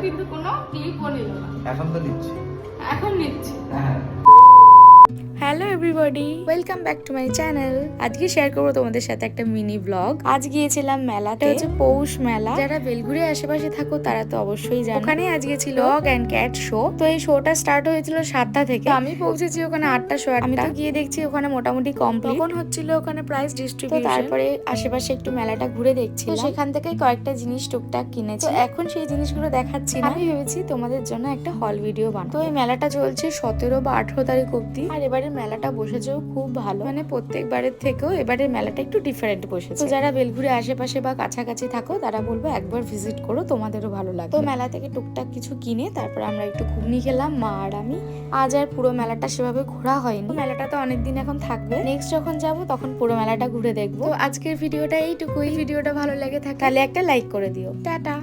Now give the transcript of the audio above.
কিন্তু কোনো ক্লিপও নিল না। এখন তো নিচ্ছি। এখন নিচ্ছি। হ্যাঁ। Hello everybody, welcome back to my channel. আজকে শেয়ার করবো তোমাদের সাথে একটা মিনি ব্লগ। আজ গিয়েছিলাম মেলাতে, হচ্ছে পৌষ মেলা। যারা বেলঘুরে আশেপাশে থাকো তারা তো অবশ্যই জানো। ওখানে আজকে ছিল ডগ অ্যান্ড ক্যাট শো। তো এই শোটা স্টার্ট হয়েছিল 7টা থেকে। আমি পৌঁছেছি ওখানে 8টা শো। আমি তো গিয়ে দেখছি ওখানে মোটামুটি কমপ্লিট। তখন হচ্ছিল ওখানে প্রাইস ডিস্ট্রিবিউশন। তারপরে আশেপাশে একটু মেলাটা ঘুরে দেখছি, সেখান থেকে কয়েকটা জিনিস টুকটাক কিনেছি। তো এখন সেই জিনিসগুলো দেখাচ্ছি না, আমি ভেবেছি তোমাদের জন্য একটা হল ভিডিও বানাবো। তো এই মেলাটা চলছে 17 বা 18 তারিখ অব্দি। আর এবারে মেলাটা বসেছেও খুব ভালো, মানে প্রত্যেকবারের থেকেও এবারের মেলাটা একটু ডিফারেন্ট বসেছে। তো যারা বেলঘুরে আশেপাশে বা কাছাকাছি থাকো তারা বলবো একবার ভিজিট করো, তোমাদেরও ভালো লাগবে। তো মেলা থেকে টুকটাক কিছু কিনে তারপর আমরা একটু ঘুগনি খেলাম মা আর আমি। আজ আর পুরো মেলাটা সেভাবে ঘোরা হয়নি, মেলাটা তো অনেকদিন এখন থাকবে। নেক্সট যখন যাব তখন পুরো মেলাটা ঘুরে দেখবো। তো আজকের ভিডিওটা এইটুকুই। ভিডিওটা ভালো লেগে থাকে তাহলে একটা লাইক করে দিও। টাটা।